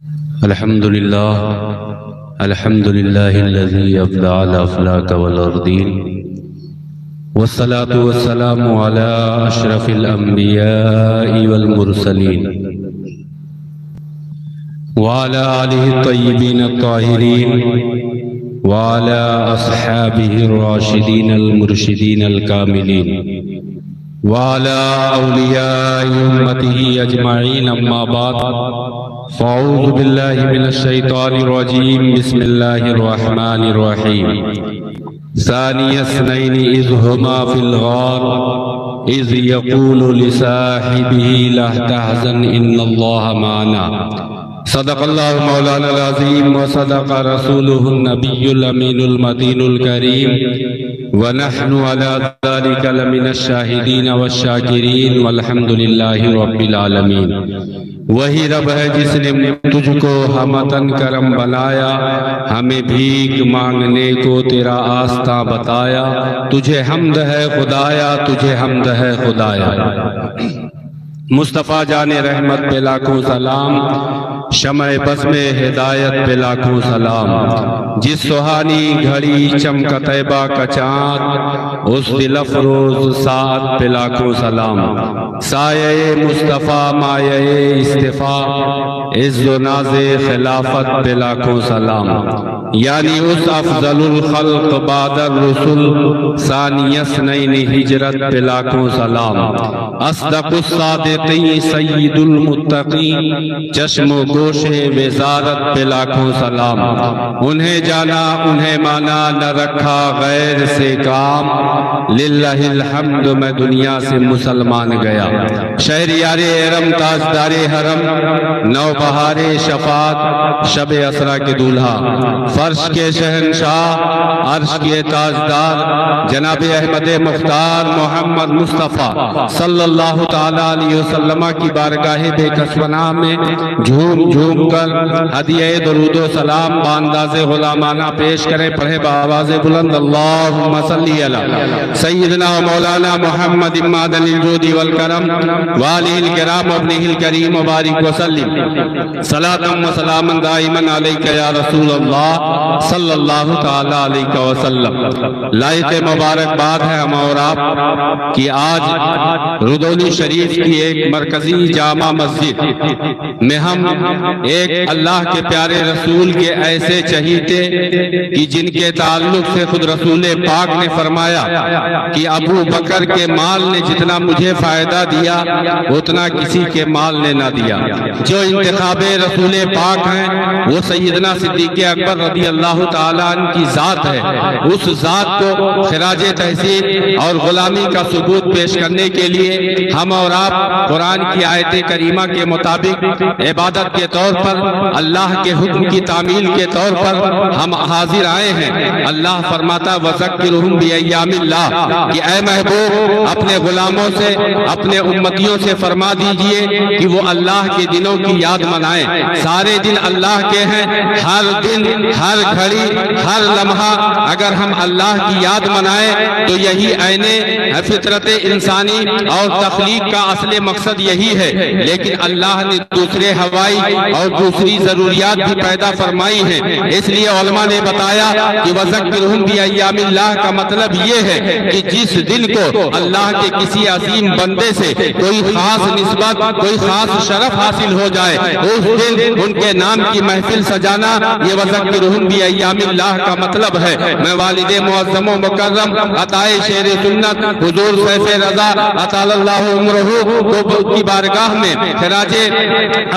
الحمد لله الذي أبدع الأفلاك والأرضين، والصلاة والسلام على أشرف الأنبياء والمرسلين وعلى آله الطيبين الطاهرين وعلى أصحابه الراشدين المرشدين الكاملين وعلى أولياء أمته أجمعين. أما بعد، فأعوذ بالله من الشيطان الرجيم. بسم الله الرحمن الرحيم. ثاني اثنين إذ هما في الغار إذ يقول لصاحبه لا تحزن إن الله معنا. صدق الله مولانا العظيم وصدق رسوله النبي الأمين المتين الكريم، ونحن على ذلك لمن الشاہدین والشاکرین والحمد للہ رب العالمین. وہی رب ہے جس نے تجھ کو ہمتن کرم بنایا، ہمیں بھیک مانگنے کو تیرا آستہ بتایا. تجھے حمد ہے خدایا، تجھے حمد ہے خدایا. مصطفیٰ جان رحمت پہ لاکھوں سلام، شمع بزم ہدایت پہ لاکھوں سلام. جس سہانی گھڑی چمک طیبہ کا چاند، اس دل افروز ساعت پہ لاکھوں سلام. سایہ مصطفیٰ مایہ اصطفیٰ، عز و ناز خلافت پہ لاکھوں سلام. یعنی اس افضل الخلق بعد الرسل، ثانی اثنین ہجرت پہ لاکھوں سلام. اصدق الصادقین سید المتقین، چشم و گوش وزارت پہ لاکھوں سلام. انہیں جانا انہیں مانا، نہ رکھا غیر سے کام. للہ الحمد میں دنیا سے مسلمان گیا. شہریار ارم تاجدار حرم، نو بہار شفاعت شب اسرا کے دولہا، فرش کے شہنشاہ عرش کے تاجدار جناب احمد مختار محمد مصطفیٰ صلی اللہ تعالیٰ علیہ وسلم کی بارگاہ بے کسونا میں جھوم جھوم کر ہدیہ درود و سلام بانداز غلامانہ پیش کریں. پڑھے بآواز بلند اللہم صلی علی سیدنا مولانا محمد معدن الجود والکرم والہ الکرام ابنہ الکریم مبارک وسلم. صلاۃ و سلام دائما علیک یا رسول اللہ صلی اللہ تعالیٰ علیہ وسلم. لائق مبارکباد ہے ہم اور آپ کہ آج رودولی شریف کی ایک مرکزی جامع مسجد میں ہم ایک اللہ کے پیارے رسول کے ایسے چہیتے کہ جن کے تعلق سے خود رسول پاک نے فرمایا کہ ابو بکر کے مال نے جتنا مجھے فائدہ دیا اتنا کسی کے مال نے نہ دیا. جو انتخاب رسول پاک ہیں وہ سیدنا صدیق اکبر رضی اللہ تعالیٰ عنہ کی ذات ہے. اس ذات کو خراج تحسین اور غلامی کا ثبوت پیش کرنے کے لیے ہم اور آپ قرآن کی آیت کریمہ کے مطابق عبادت کے طور پر، اللہ کے حکم کی تعمیل کے طور پر ہم حاضر آئے ہیں. اللہ فرماتا وَذَكِّرْهُمْ بِأَيَّامِ اللَّهِ کہ اے محبوب اپنے غلاموں سے، اپنے امتیوں سے فرما دیجئے کہ وہ اللہ کے دنوں کی یاد منائیں. سارے دن اللہ کے ہیں. ہر دن، ہر گھڑی، ہر لمحہ اگر ہم اللہ کی یاد منائیں تو یہی عین فطرت انسانی اور تخلیق کا اصل مقصد یہی ہے. لیکن اللہ نے دوسرے ہوائی اور دوسری ضروریات بھی پیدا فرمائی ہیں. اس لیے علماء نے بتایا کہ وَذَكِّرْهُمْ بِأَيَّامِ اللَّهِ کا مطلب یہ ہے کہ جس دن کو اللہ کے کسی عظیم بندے سے کوئی خاص نسبت، کوئی خاص شرف حاصل ہو جائے، اس دن ان کے نام کی محفل سجانا یہ وَذَكِّرْهُمْ بِأَيَّامِ اللَّهِ کا مطلب ہے. میں والد معظم و مکرم عطائے شیر سنت حضور سیف رضا اطال اللہ عمرہ کو کی بارگاہ میں خراج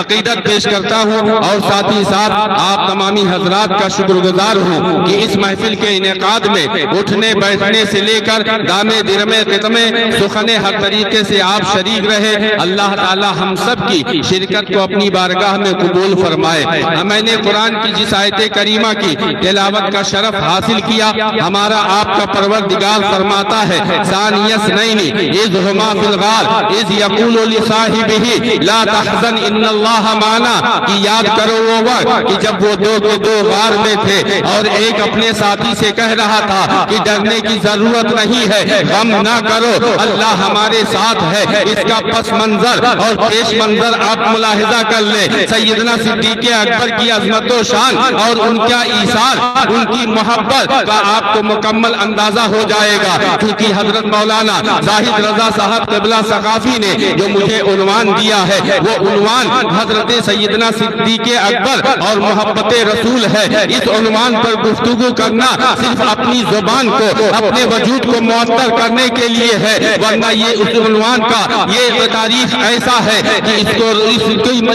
عقیدت پیش کرتا ہوں اور ساتھ ہی ساتھ آپ تمامی حضرات کا شکر گزار ہوں کہ اس محفل کے انعقاد میں اٹھنے بیٹھنے سے لے کر دامے درمے قدمے سخنے ہر طریقے سے آپ شریک رہے. اللہ تعالی ہم سب کی شرکت کو اپنی بارگاہ میں قبول فرمائے. میں نے قرآن کی جس آیت کریمہ کریمہ کی تلاوت کا شرف حاصل کیا۔ ہمارا آپ کا پروردگار فرماتا ہے ثانی اثنین اذ ہما فی الغار اذ یقول لصاحبہ لا تحزن ان اللہ معنا، کہ یاد کرو وہ وقت کہ جب وہ دو کے دو غار میں تھے اور ایک اپنے ساتھی سے کہہ رہا تھا کہ ڈرنے کی ضرورت نہیں ہے، غم نہ کرو، اللہ ہمارے ساتھ ہے۔ اس کا پس منظر اور پیش منظر آپ ملاحظہ کر لیں۔ سیدنا صدیق اکبر کی عظمت و شان اور ان کا ایثار، ان کی محبت کا آپ کو مکمل اندازہ ہو جائے گا، کیونکہ حضرت مولانا زاہد رضا صاحب قبلہ ثقافی نے جو مجھے عنوان دیا ہے وہ عنوان حضرت سیدنا صدیق اکبر اور محبت رسول ہے۔ اس عنوان پر گفتگو کرنا صرف اپنی زبان کو، اپنے وجود کو معطر کرنے کے لیے ہے، ورنہ یہ اس عنوان کا یہ تاریخ ایسا ہے کہ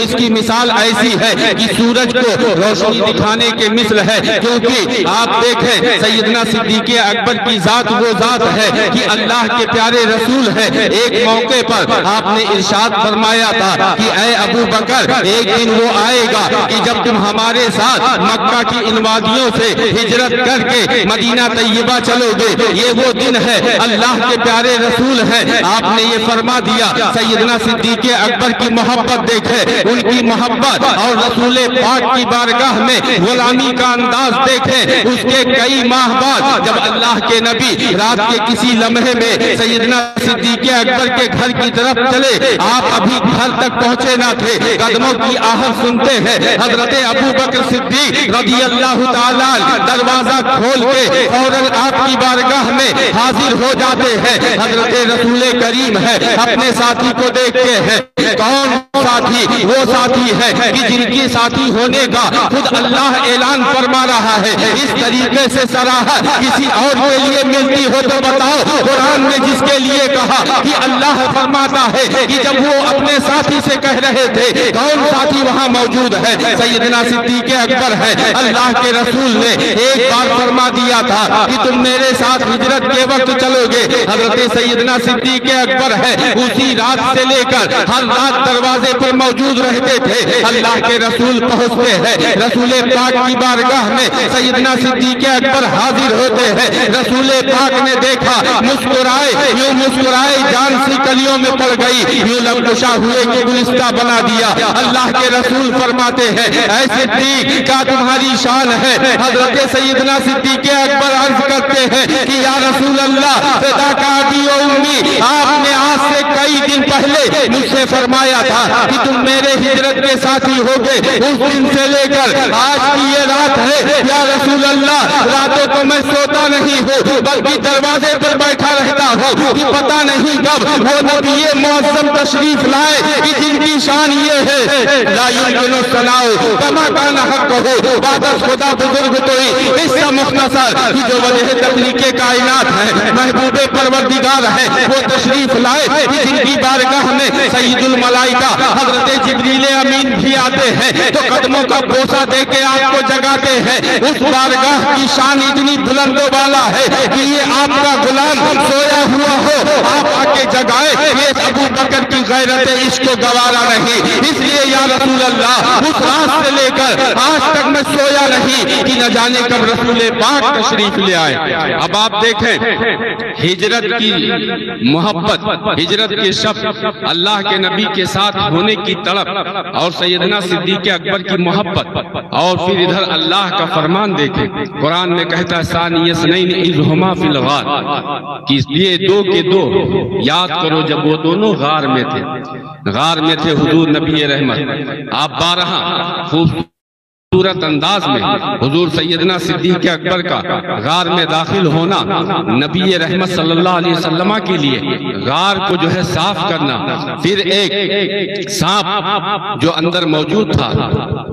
اس کی مثال ایسی ہے کہ سورج کو روشنی دکھانے کے مثل ہے۔ کیونکہ آپ دیکھیں سیدنا صدیق اکبر کی ذات وہ ذات ہے کہ اللہ کے پیارے رسول ہے۔ ایک موقع پر آپ نے ارشاد فرمایا تھا کہ اے ابو بکر، ایک دن وہ آئے گا کہ جب تم ہمارے ساتھ مکہ کی ان وادیوں سے ہجرت کر کے مدینہ طیبہ چلو گے، یہ وہ دن ہے، اللہ کے پیارے رسول ہے۔ آپ نے یہ فرما دیا۔ سیدنا صدیق اکبر کی محبت دیکھیں، ان کی محبت اور رسول پاک کی بارگاہ میں غلامی کا انداز دیکھیں۔ اس کے کئی ماہ بعد جب اللہ کے نبی رات کے کسی لمحے میں سیدنا صدیق اکبر کے گھر کی طرف چلے، آپ ابھی گھر تک پہنچے نہ تھے، قدموں کی آہٹ سنتے ہیں، حضرت ابو بکر صدیق رضی اللہ تعالیٰ دروازہ کھول کے فوراً آپ کی بارگاہ میں حاضر ہو جاتے ہیں۔ حضرت رسول کریم ہے، اپنے ساتھی کو دیکھتے ہیں، کون ساتھی؟ وہ ساتھی ہے کہ جن کی ساتھی ہونے کا خود اللہ اعلان فرما رہا ہے۔ اس طریقے سے صراحت کسی اور کے لیے ملتی ہو تو بتاؤ۔ قرآن نے جس کے لیے کہا کہ اللہ فرماتا ہے کہ جب وہ اپنے ساتھی سے کہہ رہے تھے، کون ساتھی وہاں موجود ہے؟ سیدنا صدیق اکبر ہے۔ اللہ کے رسول نے ایک بار فرما دیا تھا کہ تم میرے ساتھ ہجرت کے وقت چلو گے۔ حضرت سیدنا صدیق اکبر ہے، اسی رات سے لے کر ہر رات دروازے پر موجود رہتے تھے۔ اللہ کے رسول پہنچتے ہیں، رسول پاک کی بارگاہ میں سیدنا صدیق اکبر حاضر ہوتے ہیں۔ رسول پاک نے دیکھا، مسکرائے، یوں مسکرائے جان سی کلیوں میں پڑ گئی، یوں لب گشا ہوئے کہ گلستہ بنا دیا۔ اللہ کے رسول فرماتے ہیں اے صدیق، کیا تمہاری شان ہے؟ حضرت سیدنا صدیق اکبر عرض کرتے ہیں کہ یا رسول اللہ، فدا کا ابی و امی، آپ نے آج سے کئی دن پہلے مجھ سے فرمایا تھا کہ تم میرے ہجرت کے ساتھی ہوگے۔ اس دن سے لے کر آج کی یہ رات ہے یا رسول اللہ، راتوں کو میں سوتا نہیں ہوں بلکہ دروازے پر بیٹھا رہتا ہوں کہ پتہ نہیں کب وہ نبی معظم تشریف لائے کہ جن کی شان یہ ہے لا یمکن الثناء کما کان حقہ۔ بعد از خدا بزرگ توئی قصہ مختصر کہ جو وجہ تخلیق کائنات ہے، محبوب پروردگار ہے، وہ تشریف لائے کہ جن کی بارگاہ میں سید الملائکہ حضرت جبریل امین بھی آتے ہیں تو قدموں کا بوسہ دے کے آپ کو جگاتے ہیں۔ اس بارگاہ کی شان اتنی بلند و بالا ہے کہ یہ آپ کا غلام سویا ہوا ہو، آپ آ کے جگائے، یہ ابو بکر کی غیرت عشق کو گوارا نہیں۔ اس لیے یا رسول اللہ، اس رات سے لے کر آج تک میں سویا نہیں کہ نہ جانے کب رسول پاک تشریف لے آئے۔ اب آپ دیکھیں ہجرت کی محبت، ہجرت کے شب، اللہ کے نبی کے ساتھ ہونے کی تڑپ، اور سیدنا صدیق اکبر کی محبت، اور پھر ادھر اللہ کا فرمان دیکھیں۔ قرآن میں کہتا ہے ثانی اثنین اذ ہما فی الغار، کہ یہ دو کے دو یاد کرو جب وہ دونوں غار میں تھے۔ غار میں تھے حضور نبی رحمت۔ آپ بارہا خوبصورت انداز میں حضور سیدنا صدیق اکبر کا غار میں داخل ہونا، نبی رحمت صلی اللہ علیہ وسلم کے لیے غار کو جو ہے صاف کرنا، پھر ایک سانپ جو اندر موجود تھا،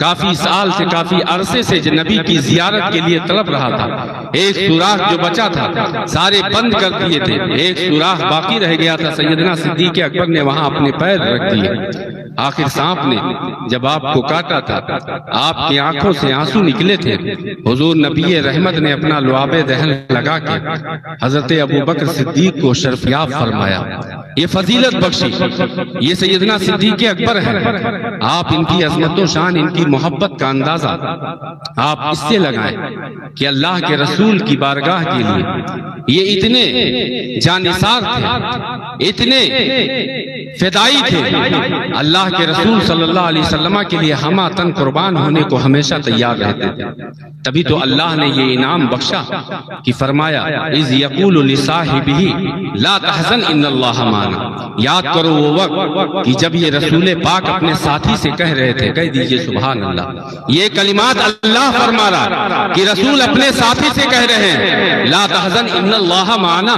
کافی سال سے، کافی عرصے سے نبی کی زیارت کے لیے تڑپ رہا تھا، ایک سوراخ جو بچا تھا سارے بند کر دیے تھے، ایک سوراخ باقی رہ گیا تھا، سیدنا صدیق اکبر نے وہاں اپنے پیر رکھ دیے۔ آخر سانپ نے جب آپ کو کاٹا تھا، آپ کی آنکھوں سے آنسو نکلے تھے، حضور نبی رحمت نے اپنا لعاب دہن لگا کے حضرت ابو بکر صدیق کو شرفیاب فرمایا یہ فضیلت بخشی، یہ سیدنا صدیق اکبر ہے۔ آپ ان کی عظمت و شان، ان کی محبت کا اندازہ آپ اس سے لگائیں کہ اللہ کے رسول کی بارگاہ کے لیے یہ اتنے جانثار تھے، اتنے فدائی تھے، اللہ کے رسول صلی اللہ علیہ وسلم کے لیے ہمہ تن قربان ہونے کو ہمیشہ تیار رہتے تھے۔ تبھی تو اللہ نے یہ انعام بخشا کہ فرمایا اذ یقول لصاحبہ لا تحزن ان اللہ معنا۔ یاد کرو وہ وقت کہ جب یہ رسول پاک اپنے ساتھی سے کہہ رہے تھے، کہہ دیجئے سبحان اللہ، یہ کلمات اللہ فرما رہا کہ رسول اپنے ساتھی سے کہہ رہے ہیں لا تحزن ان اللہ معنا،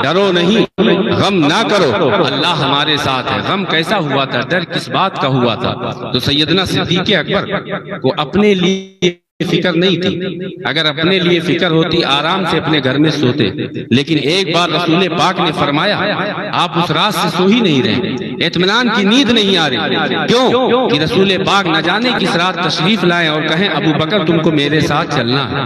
ڈرو نہیں، غم نہ کرو، اللہ ہمارے ساتھ ہے۔ غم کیسا ہوا تھا، ڈر کس بات کا ہوا تھا؟ تو سیدنا صدیق اکبر کو اپنے لیے فکر نہیں تھی۔ اگر اپنے لیے فکر ہوتی آرام سے اپنے گھر میں سوتے، لیکن ایک بار رسول پاک نے فرمایا آپ اس رات سے سو ہی نہیں رہے، اطمینان کی نیند نہیں آ رہی۔ کیوں کہ رسول پاک نہ جانے کس رات تشریف لائیں اور کہیں ابو بکر تم کو میرے ساتھ چلنا ہے۔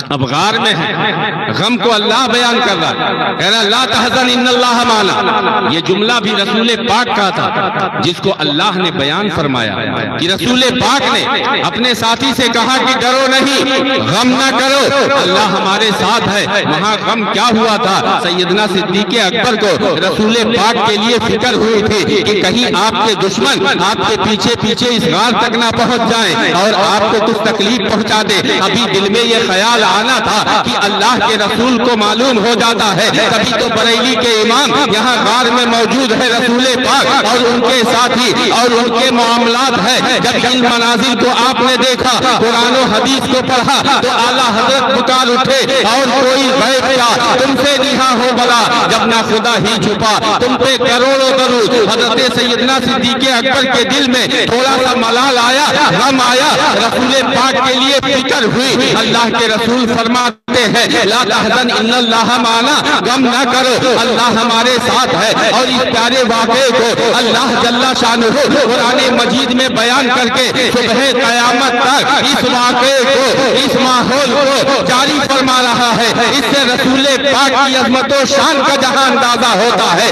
اب غار میں ہے، غم کو اللہ بیان کر رہا، کہہ رہا لا تحزن ان اللہ معنا۔ یہ جملہ بھی رسول پاک کا تھا جس کو اللہ نے بیان فرمایا کہ رسول پاک نے اپنے ساتھی سے کہا کہ ڈرو نہیں، غم نہ کرو، اللہ ہمارے ساتھ ہے۔ وہاں غم کیا ہوا تھا؟ سیدنا صدیق اکبر کو رسول پاک کے لیے فکر ہوئی تھی کہ کہیں آپ کے دشمن آپ کے پیچھے پیچھے اس غار تک نہ پہنچ جائیں اور آپ کو کچھ تکلیف پہنچا دے۔ ابھی دل میں یہ خیال آنا تھا کہ اللہ کے رسول کو معلوم ہو جاتا ہے، تبھی تو بریلی کے امام یہاں غار میں موجود ہے، رسول پاک اور ان کے ساتھی اور ان کے معاملات ہیں۔ جب ان مناظر کو آپ نے دیکھا، قرآن و حدیث کو پڑھا تو اعلیٰ حضرت پکار اٹھے اور کوئی غیب کیا تم سے نہاں ہو بلا، جب نہ خدا ہی چھپا تم پہ کروڑوں درود۔ حضرت سیدنا صدیق اکبر کے دل میں تھوڑا سا ملال آیا، غم آیا، رسول پاک کے لیے فکر ہوئی۔ اللہ کے رسول فرماتے ہیں لا تحزن ان اللہ معنا، غم نہ کرو، اللہ ہمارے ساتھ ہے۔ اور اس پیارے واقعے کو اللہ جل شانہ قرآن مجید میں بیان کر کے صبح قیامت تک اس واقعے کو، اس ماحول کو جاری فرما رہا ہے۔ اس سے رسول پاک کی عظمت و شان کا جہاں اندازہ ہوتا ہے،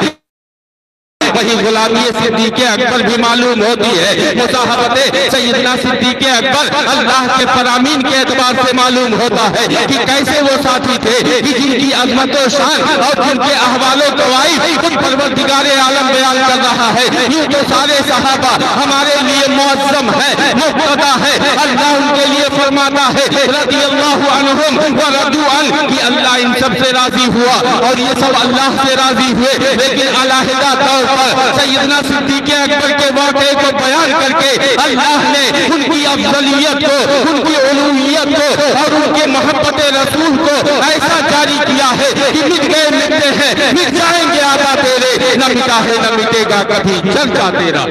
وہی غلامی صدیق اکبر بھی معلوم ہوتی ہے۔ مصاحبت سیدنا صدیق اکبر اللہ کے فرامین کے اعتبار سے معلوم ہوتا ہے کہ کیسے وہ ساتھی تھے کہ جن کی عظمت و شان اور جن کے احوال و قوائف خود پروردگار عالم بیان کر رہا ہے۔ یوں تو سارے صحابہ ہمارے لیے معظم ہے، مقتدی ہے۔ اللہ ان کے لیے فرماتا ہے رضی اللہ عنہم ورضوا عنہ کہ اللہ ان سب سے راضی ہوا اور یہ سب اللہ سے راضی ہوئے۔ لیکن علیحدہ طور پر سیدنا صدیق اکبر کے واقعے کو بیان کر کے اللہ نے ان کی افضلیت کو، ان کی علویت کو اور ان کے محبت رسول کو ایسا جاری کیا ہے کہ مٹ گئے مٹتے ہیں، مٹ جائیں گے آبا تیرے، نہ مٹا ہے نہ مٹے گا کبھی چرچا تیرا۔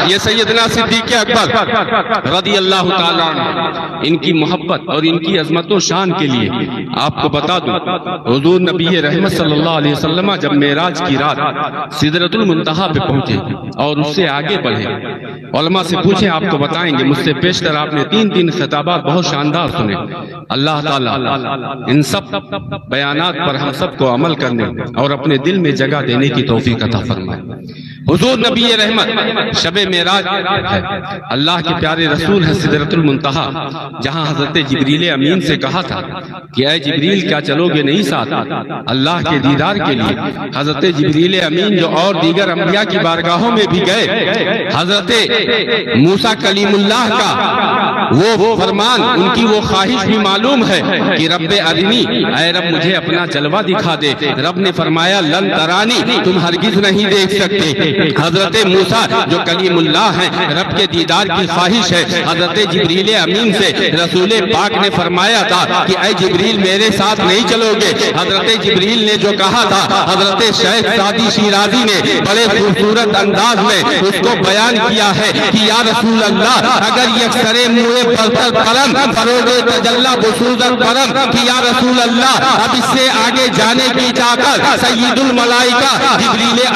یہ سیدنا صدیق اکبر رضی اللہ تعالیٰ عنہ، ان کی محبت اور ان کی عظمت و شان کے لیے آپ کو بتا دوں، حضور نبی رحمت صلی اللہ علیہ وسلم جب معراج کی رات سدرۃ المنتہا پہ پہنچے اور اس سے آگے بڑھے، علماء سے پوچھیں آپ کو بتائیں گے، مجھ سے پیشتر آپ نے تین خطابات بہت شاندار سنے۔ اللہ تعالیٰ ان سب بیانات پر ہم سب کو عمل کرنے اور اپنے دل میں جگہ دینے کی توفیق عطا فرمائے۔ حضور نبی رحمت شب معراج ہے، اللہ کے پیارے رسول ہے سدرۃ المنتہا، جہاں حضرت جبریل امین سے کہا تھا کہ اے جبریل کیا چلو گے نہیں ساتھ اللہ کے دیدار کے لیے؟ حضرت جبریل امین جو اور دیگر انبیاء کی بارگاہوں میں بھی گئے، حضرت موسیٰ کلیم اللہ کا وہ فرمان، ان کی وہ خواہش بھی معلوم ہے کہ رب ارنی، اے رب مجھے اپنا جلوہ دکھا دے۔ رب نے فرمایا لن ترانی، تم ہرگز نہیں دیکھ سکتے۔ حضرت موسیٰ جو کلیم اللہ ہیں، رب کے دیدار کی خواہش ہے۔ حضرت جبریل امین سے رسول پاک نے فرمایا تھا کہ اے جبریل میرے ساتھ نہیں چلو گے؟ حضرت جبریل نے جو کہا تھا، حضرت شیخ سعدی شیرازی نے بڑے خوبصورت انداز میں اس کو بیان کیا ہے کہ یا رسول اللہ اگر یکسر موئے پرتر کرم فروغ تجلہ بسوزت کرم، کہ یا رسول اللہ اب اس سے آگے جانے کی طاقت سید الملائکہ جبریل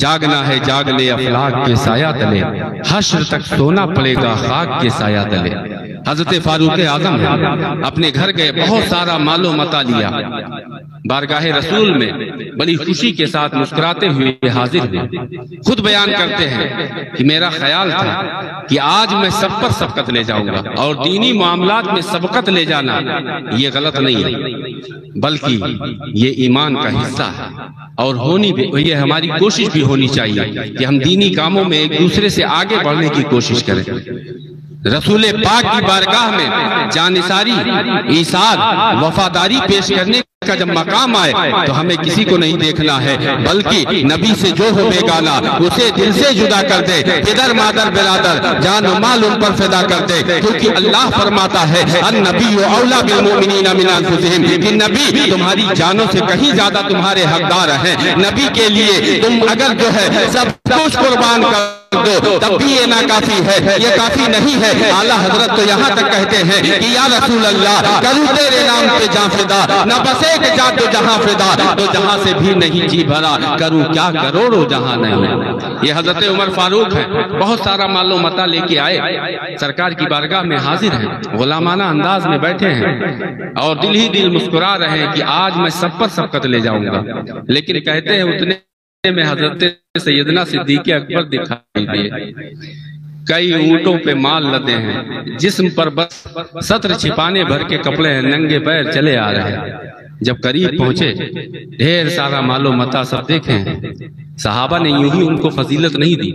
جاگنا ہے جاگ لے افلاک کے سایہ تلے، حشر تک سونا پڑے گا خاک کے سایہ تلے۔ حضرت فاروق اعظم ہے، اپنے گھر گئے، بہت سارا مال و متا لیا، بارگاہ رسول میں بڑی خوشی کے ساتھ مسکراتے ہوئے حاضر ہوئے۔ خود بیان کرتے ہیں کہ میرا خیال تھا کہ آج میں سب پر سبقت لے جاؤں گا، اور دینی معاملات میں سبقت لے جانا یہ غلط نہیں ہے، بلکہ یہ ایمان کا حصہ ہے، اور یہ ہماری کوشش بھی ہونی چاہیے کہ ہم دینی کاموں میں ایک دوسرے سے آگے بڑھنے کی کوشش کریں۔ رسول پاک کی بارگاہ میں جانثاری، ایثار، وفاداری پیش کرنے کا جب مقام آئے تو ہمیں کسی کو نہیں دیکھنا ہے، بلکہ نبی سے جو ہو بیگانہ اسے دل سے جدا کر دے، پدر مادر برادر جان و مال ان پر فدا کر دے، کیونکہ اللہ فرماتا ہے النبی اولیٰ بالمؤمنین من انفسہم، کہ نبی تمہاری جانوں سے کہیں زیادہ تمہارے حقدار ہیں۔ نبی کے لیے تم اگر جو ہے سب کچھ قربان کر دو تب بھی یہ ناکافی ہے، یہ کافی نہیں ہے۔ اعلیٰ حضرت تو یہاں تک کہتے ہیں کہ یا رسول اللہ کروں تیرے نام پہ جان فدا، نہ بس ایک جان تو جہاں فدا، تو جہاں سے بھی نہیں جی بھرا، کروں کیا کروڑوں جہاں نہیں۔ یہ حضرت عمر فاروق ہیں، بہت سارا مال و متا لے کے آئے، سرکار کی بارگاہ میں حاضر ہیں، غلامانہ انداز میں بیٹھے ہیں، اور دل ہی دل مسکرا رہے ہیں کہ آج میں سب پر سبقت لے جاؤں گا۔ لیکن کہتے ہیں اتنے میں حضرت سیدنا صدیق اکبر دکھائی دیے، کئی اونٹوں پہ مال لدے ہیں، جسم پر بس ستر چھپانے بھر کے کپڑے ہیں، ننگے پیر چلے آ رہے ہیں۔ جب قریب پہنچے ڈھیر سارا مال و متا سب دیکھیں، صحابہ نے یوں ہی ان کو فضیلت نہیں دی،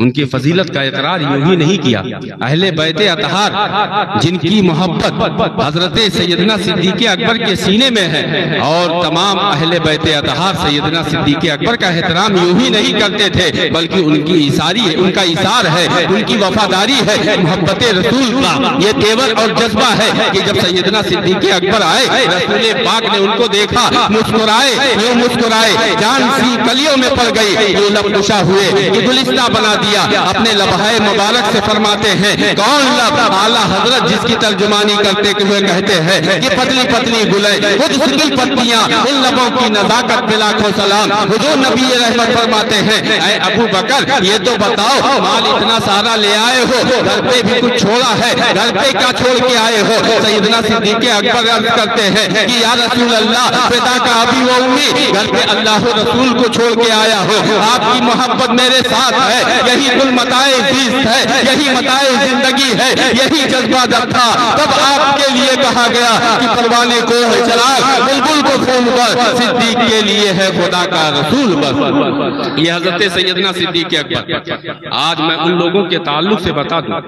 ان کی فضیلت کا اقرار یوں ہی نہیں کیا۔ اہل بیت اطہار جن کی محبت حضرت سیدنا صدیق اکبر کے سینے میں ہے، اور تمام اہل بیت اطہار سیدنا صدیق اکبر کا احترام یوں ہی نہیں کرتے تھے، بلکہ ان کی ایثاری ہے، ان کا ایثار ہے، ان کی وفاداری ہے، محبت رسول کا یہ تیور اور جذبہ ہے کہ جب سیدنا صدیق اکبر آئے، رسول پاک نے ان کو دیکھا، مسکرائے، یوں مسکرائے، جان سی کلیوں میں پڑ گئی، یوں لب کشا ہوئے، یہ گلستہ بنا دیا۔ اپنے لبہائے مبارک سے فرماتے ہیں کون لب؟ اعلیٰ حضرت جس کی ترجمانی کرتے ہوئے کہتے ہیں کہ پتلی پتلی گلے وہ جس کی پتیاں، ان لبوں کی نزاکت پہ لاکھوں سلام۔ حضور نبی رحمت فرماتے ہیں اے ابو بکر یہ تو بتاؤ مال اتنا سارا لے آئے ہو، گھر پہ بھی کچھ چھوڑا ہے، گھر پہ کیا چھوڑ کے آئے ہو؟ سیدنا صدیق اکبر عرض کرتے ہیں کہ یا رسول اللہ فدا کا ابی و امی، گھر پہ اللہ و رسول کو چھوڑ کے آیا ہو، آپ کی محبت میرے ساتھ ہے، یہی کل متاع زیست ہے، یہی متاع زندگی ہے، یہی جذبہ جب تھا تب آپ کے لیے کہا گیا کہ پروانے کو ہے چراغ، بلبل کو پھول پر، صدیق کے لیے ہے خدا کا رسول بس۔ یہ حضرت سیدنا صدیق اکبر۔ آج میں ان لوگوں کے تعلق سے بتا دوں،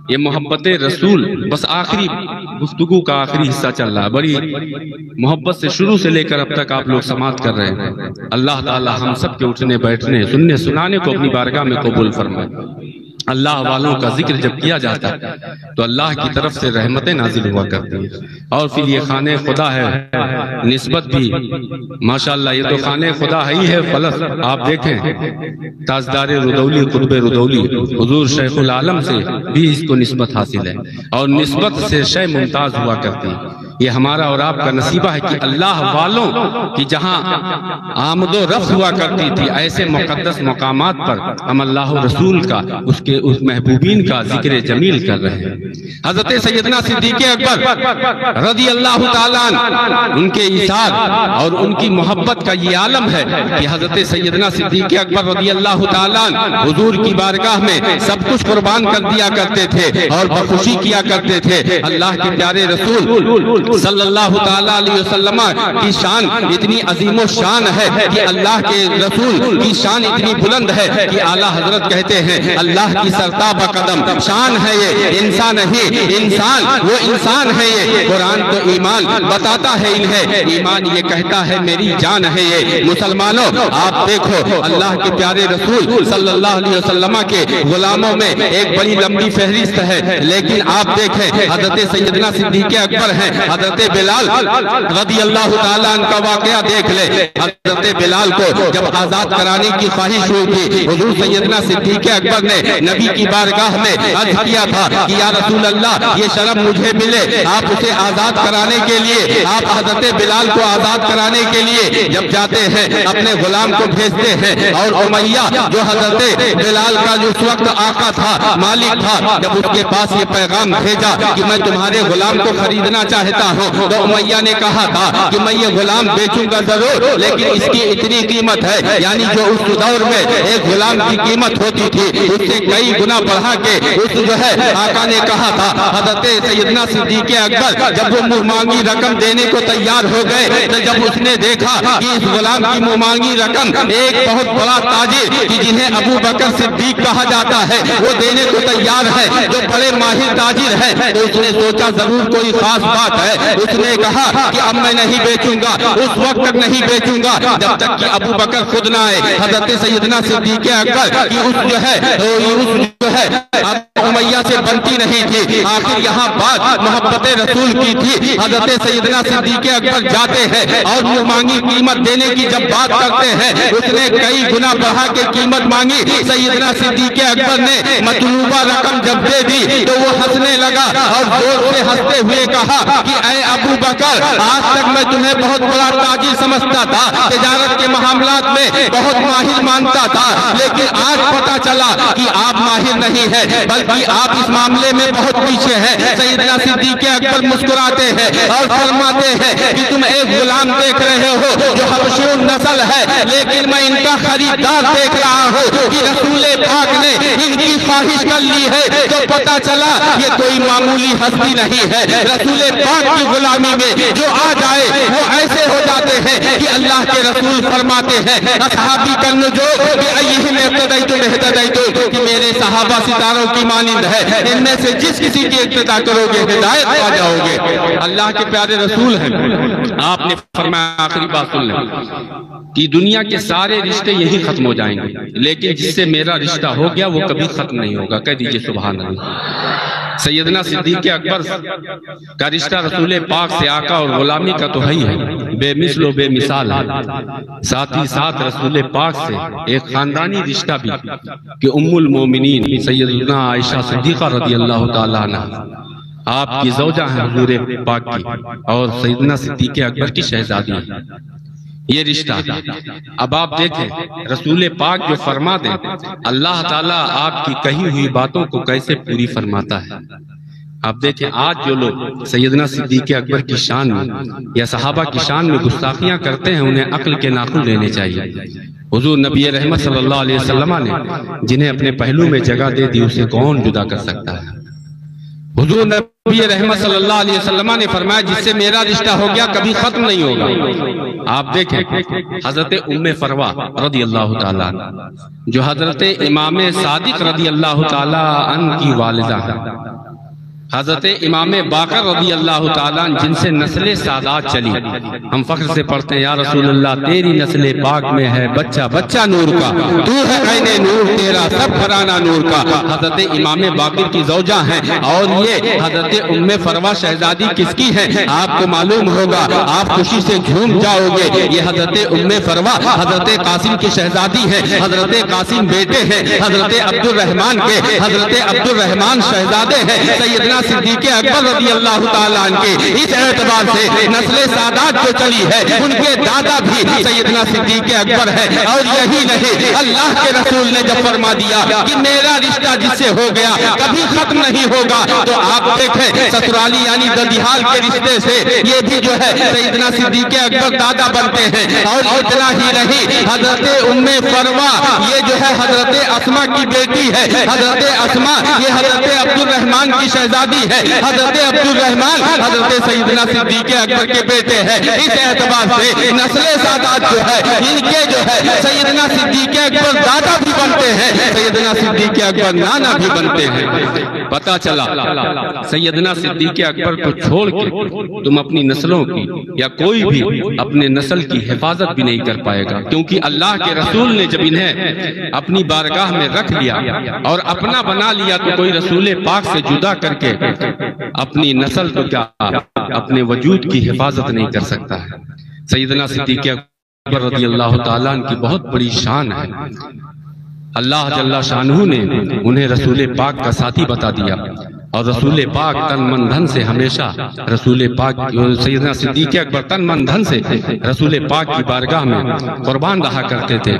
یہ محبت رسول بس آخری گفتگو کا آخری حصہ چل رہا ہے، بڑی محبت سے شروع سے لے کر اب تک آپ لوگ سماعت کر رہے ہیں۔ اللہ تعالی ہم سب کے اٹھنے بیٹھنے سننے سنانے کو اپنی بارگاہ میں قبول فرمائے۔ اللہ والوں کا ذکر جب کیا جاتا ہے تو اللہ کی طرف سے رحمتیں نازل ہوا کرتی ہیں، اور پھر یہ خانہ خدا ہے، نسبت بھی ماشاءاللہ یہ تو خانہ خدا ہی ہے فلس۔ آپ دیکھیں تاجدار ردولی قطب ردولی حضور شیخ العالم سے بھی اس کو نسبت حاصل ہے، اور نسبت سے شے ممتاز ہوا کرتی ہے۔ یہ ہمارا اور آپ کا نصیبہ ہے کہ اللہ والوں کی جہاں آمد و رفت ہوا کرتی تھی، ایسے مقدس مقامات پر ہم اللہ رسول کا اس محبوبین کا ذکر جمیل کر رہے ہیں۔ حضرت سیدنا صدیق اکبر رضی اللہ تعالیٰ عنہ ان کے ایثار اور ان کی محبت کا یہ عالم ہے کہ حضرت سیدنا صدیق اکبر رضی اللہ تعالیٰ عنہ حضور کی بارگاہ میں سب کچھ قربان کر دیا کرتے تھے اور بخوشی کیا کرتے تھے۔ اللہ کے پیارے رسول صلی اللہ تعالیٰ علیہ وسلم کی شان اتنی عظیم و شان ہے کہ اللہ کے رسول کی شان اتنی بلند ہے کہ اعلیٰ حضرت کہتے ہیں اللہ کی سرتابہ قدم شان ہے یہ، انسان ہی انسان وہ انسان ہے یہ۔ قرآن تو ایمان بتاتا ہے انہیں، ایمان یہ کہتا ہے میری جان ہے یہ۔ مسلمانوں آپ دیکھو اللہ کے پیارے رسول صلی اللہ علیہ وسلم کے غلاموں میں ایک بڑی لمبی فہرست ہے، لیکن آپ دیکھیں حضرت سیدنا صدیق اکبر ہیں، حضرت بلال رضی اللہ تعالیٰ عنہ کا واقعہ دیکھ لے. حضرت بلال کو جب آزاد کرانے کی خواہش ہوئی تھی، حضور سیدنا صدیق اکبر نے نبی کی بارگاہ میں عرض کیا تھا کہ یا رسول اللہ یہ شرف مجھے ملے، آپ اسے آزاد کرانے کے لیے، آپ حضرت بلال کو آزاد کرانے کے لیے جب جاتے ہیں اپنے غلام کو بھیجتے ہیں. اور امیہ جو حضرت بلال کا جو اس وقت آقا تھا، مالک تھا، جب اس کے پاس یہ پیغام بھیجا کہ میں تمہارے غلام کو خریدنا چاہتا ہوں، تو امیہ نے کہا تھا کہ میں یہ غلام بیچوں گا ضرور، لیکن اس کی اتنی قیمت ہے، یعنی جو اس دور میں ایک غلام کی قیمت ہوتی تھی اس سے کئی گنا بڑھا کے اس جو ہے آقا نے کہا تھا. حضرت سیدنا صدیق اکبر جب وہ منہ مانگی رقم دینے کو تیار ہو گئے تو جب اس نے دیکھا کہ اس غلام کی منہ مانگی رقم ایک بہت بڑا تاجر کہ جنہیں ابو بکر صدیق کہا جاتا ہے وہ دینے کو تیار ہے، جو بڑے ماہر تاجر ہے، تو اس نے سوچا ضرور کوئی خاص بات ہے. اس نے کہا کہ اب میں نہیں بیچوں گا، اس وقت تک نہیں بیچوں گا جب تک کہ ابو بکر خود نہ آئے. حضرت سیدنا صدیق اکبر کی اس جو ہے امیہ سے بنتی نہیں تھی. آخر یہاں بات محبت رسول کی تھی. حضرت سیدنا صدیق اکبر جاتے ہیں اور منہ مانگی قیمت دینے کی جب بات کرتے ہیں اس نے کئی گنا بڑھا کے قیمت مانگی. سیدنا صدیق اکبر نے مطلوبہ رقم جب دے دی تو وہ ہنسنے لگا اور زور سے ہنستے ہوئے کہا کہ اے ابو بکر، آج تک میں تمہیں بہت بڑا تاجر سمجھتا تھا، تجارت کے معاملات میں بہت ماہر مانتا تھا، لیکن آج پتا چلا کہ آپ ماہر نہیں ہے بلکہ آپ اس معاملے میں بہت پیچھے ہیں. سیدنا صدیق اکبر مسکراتے ہیں اور فرماتے ہیں کہ تم ایک غلام دیکھ رہے ہو جو حبشیوں نسل ہے، لیکن میں ان کا خریدار دیکھ رہا ہوں کہ رسول پاک نے ان کی خواہش کر لی ہے. تو پتا چلا یہ کوئی معمولی ہستی نہیں ہے. رسول پاک کی غلامی میں جو آ جائے وہ ایسے ہو جاتے ہیں کہ اللہ کے رسول فرماتے ہیں اصحابی کنجو کہ ایہم اقتدیتم اہتدیتم، کہ میرے صحابہ ستاروں کی مانند ہے، ان میں سے جس کسی کی اقتداء کرو گے ہدایت پا جاؤ گے. اللہ کے پیارے رسول ہیں. آپ نے فرمایا آخری بات سن لیں کہ دنیا کے سارے رشتے یہی ختم ہو جائیں گے، لیکن جس سے میرا رشتہ ہو گیا وہ کبھی ختم نہیں ہوگا. کہہ دیجئے سبحان اللہ. سیدنا صدیق اکبر کا رشتہ رسول پاک سے آقا اور غلامی کا تو ہے بے مثل و بے مثال ہے. ساتھ ہی ساتھ رسول پاک سے ایک خاندانی رشتہ بھی کہ ام المومنین سیدنا عائشہ صدیقہ رضی اللہ تعالیٰ عنہ آپ کی زوجہ ہیں حضور پاک کی، اور سیدنا صدیق اکبر کی شہزادی ہے. یہ رشتہ اب آپ دیکھیں رسول پاک جو فرما دیں اللہ تعالیٰ آپ کی کہی ہوئی باتوں کو کیسے پوری فرماتا ہے. آپ دیکھیں آج جو لوگ سیدنا صدیق اکبر کی شان میں یا صحابہ کی شان میں گستاخیاں کرتے ہیں انہیں عقل کے ناخن لینے چاہیے. حضور نبی رحمت صلی اللہ علیہ وسلم نے جنہیں اپنے پہلو میں جگہ دے دی اسے کون جدا کر سکتا ہے. حضور نبی رحمت صلی اللہ علیہ وسلم نے فرمایا جس سے میرا رشتہ ہو گیا کبھی ختم نہیں ہوگا. آپ دیکھیں حضرت ام فروا رضی اللہ تعالیٰ جو حضرت امام صادق رضی اللہ تعالیٰ عنہ کی والدہ ہیں، حضرت امام باقر رضی اللہ تعالیٰ جن سے نسل سادات چلی. ہم فخر سے پڑھتے ہیں یا رسول اللہ تیری نسل پاک میں ہے بچہ بچہ نور کا، تو ہے عین نور تیرا سب گھرانہ نور کا. حضرت امام باقر کی زوجہ ہیں اور یہ حضرت ام فروا شہزادی کس کی ہیں آپ کو معلوم ہوگا، آپ خوشی سے جھوم جاؤ گے. یہ حضرت ام فروا حضرت قاسم کی شہزادی ہیں. حضرت قاسم بیٹے ہیں حضرت عبد الرحمن کے. حضرت عبد الرحمن شہزادے ہیں سیدنا صدیق اکبر رضی اللہ تعالیٰ عنہ کے. اس اعتبار سے نسل سادات جو چلی ہے ان کے دادا بھی سیدنا صدیق اکبر ہے. اور یہی نہیں اللہ کے رسول نے جب فرما دیا کہ میرا رشتہ جس سے ہو گیا کبھی ختم نہیں ہوگا تو آپ دیکھیں سسرالی یعنی ددیحال کے رشتے سے یہ بھی جو ہے سیدنا صدیق اکبر دادا بنتے ہیں. اور اتنا ہی نہیں حضرت ام فروا یہ جو ہے حضرت اسما کی بیٹی ہے. حضرت اسما یہ حضرت عبد الرحمن کی شہزادی ہے. حضرت عبد الرحمن حضرت سیدنا صدیق اکبر کے بیٹے ہیں. اس اعتبار سے نسل سادات جو ہے ان کے جو ہے سیدنا صدیق اکبر دادا بھی بنتے ہیں سیدنا صدیق اکبر نانا بھی بنتے ہیں. پتا چلا سیدنا صدیق اکبر کو چھوڑ کے تم اپنی نسلوں کی یا کوئی بھی اپنے نسل کی حفاظت بھی نہیں کر پائے گا، کیونکہ اللہ کے رسول نے جب انہیں اپنی بارگاہ میں رکھ لیا اور اپنا بنا لیا تو کوئی رسول پاک سے جدا کر کے اپنی نسل تو کیا اپنے وجود کی حفاظت نہیں کر سکتا ہے۔ سیدنا صدیق اکبر رضی اللہ تعالیٰ عنہ کی بہت بڑی شان ہے۔ اللہ جل شانہ نے انہیں رسول پاک کا ساتھی بتا دیا، اور رسول پاک تن من دھن سے ہمیشہ رسول پاک سیدنا صدیق اکبر تن من دھن سے رسول پاک کی بارگاہ میں قربان رہا کرتے تھے،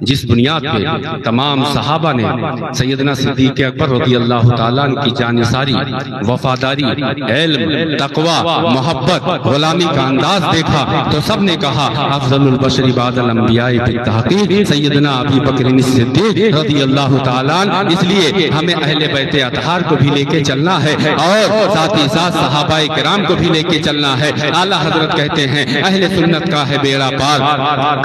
جس بنیاد پہ تمام صحابہ نے سیدنا صدیق اکبر رضی اللہ تعالیٰ عنہ کی جانثاری، وفاداری، علم، تقوی، محبت، غلامی کا انداز دیکھا تو سب نے کہا افضل البشر بعد الانبیاء بالتحقیق سیدنا ابی بکر الصدیق رضی اللہ تعالیٰ عنہ۔ اس لیے ہمیں اہل بیت اطہار کو بھی لے کے چلنا ہے، اور ساتھ ہی ساتھ صحابہ کرام کو بھی لے کے چلنا ہے۔ اعلیٰ حضرت کہتے ہیں اہل سنت کا ہے بیڑا پار،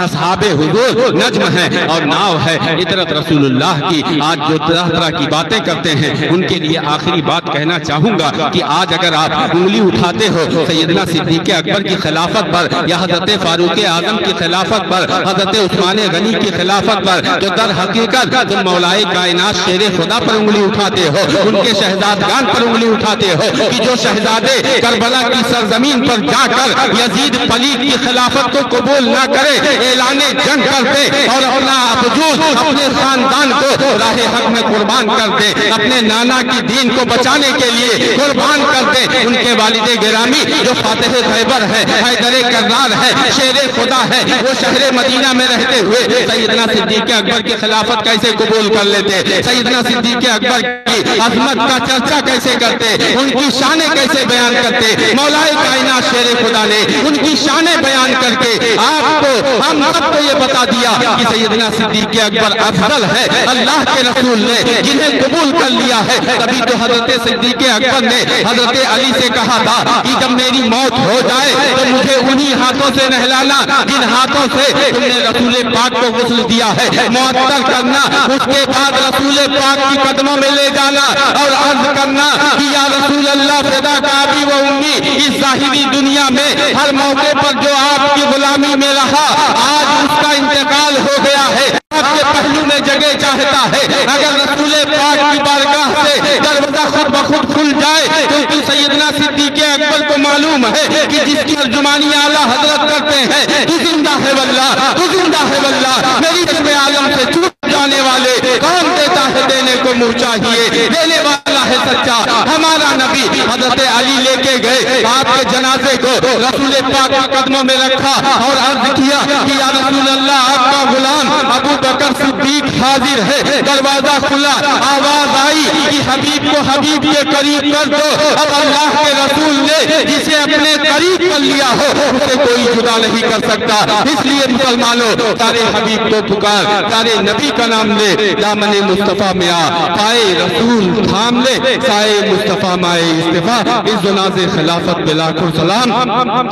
اصحاب حضور نجم ہے اور ناؤ ہے اطرت رسول اللہ کی۔ آج جو طرح طرح کی باتیں کرتے ہیں ان کے لیے آخری بات کہنا چاہوں گا کہ آج اگر آپ انگلی اٹھاتے ہو سیدنا صدیق اکبر کی خلافت پر یا حضرت فاروق اعظم کی خلافت پر، حضرت عثمان غنی کی خلافت پر، تو در حقیقت تم مولائے کائنات شیر خدا پر انگلی اٹھاتے ہو، ان کے شہزادگان پر انگلی اٹھاتے ہو کہ جو شہزادے کربلا کی سرزمین پر جا کر یزید پلید کی خلافت کو قبول نہ کرے، اعلان جنگ کرتے اور اپنا وجود اپنے خاندان کو راہ حق میں قربان کرتے، اپنے نانا کی دین کو بچانے کے لیے قربان کرتے، ان کے والد گرامی جو فاتح خیبر ہے، حیدر کرار ہے، شیر خدا ہے، وہ شہر مدینہ میں رہتے ہوئے سیدنا صدیق اکبر کی خلافت کیسے قبول کر لیتے، سیدنا صدیق اکبر کی عظمت کا چرچا کیسے کرتے، ان کی شانیں کیسے بیان کرتے۔ مولا کائنات شیر خدا نے ان کی شانیں بیان کر کے آپ کو ہم سب کو یہ بتا دیا کہ سیدنا صدیق اکبر افضل ہے۔ اللہ کے رسول نے جنہیں قبول کر لیا ہے، تبھی تو حضرت صدیق اکبر نے حضرت علی سے کہا تھا کہ جب میری موت ہو جائے تو مجھے انہی ہاتھوں سے نہلانا جن ہاتھوں سے تم نے رسول پاک کو غسل دیا ہے، معطر کرنا، اس کے بعد رسول پاک کی قدموں میں لے جانا اور عرض کرنا کہ یا رسول اللہ فدا کا ابی و امی، اس ظاہری دنیا میں ہر موقع پر جو آپ کی غلامی میں رہا آج اس کا انتقال ہو گیا ہے، آپ کے پہلو میں جگہ چاہتا ہے۔ اگر رسول پاک کی بارگاہ سے دروازہ خود بخود کھل جائے، کیونکہ سیدنا صدیق اکبر کو معلوم ہے کہ جس کی ترجمانی اعلیٰ حضرت کرتے ہیں تو زندہ ہے واللہ، تو زندہ ہے واللہ، میری جسم عالم سے چھوٹ جانے والے کون دیتا ہے دینے کو منہ چاہیے، دینے والا ہے سچا ہمارا نبی۔ حضرت علی لے کے گئے آپ کے جنازے کو، رسول پاک کے قدموں میں رکھا اور عرض کیا کہ یا رسول اللہ آپ کا غلام ابو بکر صدیق حاضر ہے۔ دروازہ کھلا، آواز آئی کہ حبیب کو حبیب کے قریب کر دو۔ اب اللہ کے رسول نے جسے اپنے قریب کر لیا ہو اسے کوئی جدا نہیں کر سکتا۔ اس لیے مسلمانوں سارے حبیب کو پکار، سارے نبی کا نام لے، دامن مصطفیٰ میں آ، پائے رسول تھام لے، سائے مصطفیٰ مائے استفا، اس جناز خلافت بلاکھوں سلام،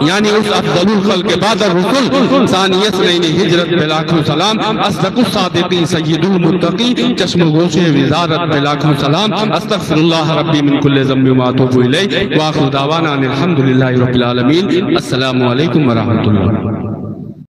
یعنی اس افضل الخلق بعد الرسل ثانی اثنین ہجرت بلاکھوں سلام، اصدق الصادقین سید المتقین چشم گوش وزارت بلاکھوں سلام، استغفر اللہ ربی من کل ذنب و اتوب الیہ، وآخر دعوانا الحمدللہ رب العالمین۔ السلام علیکم ورحمۃ اللہ۔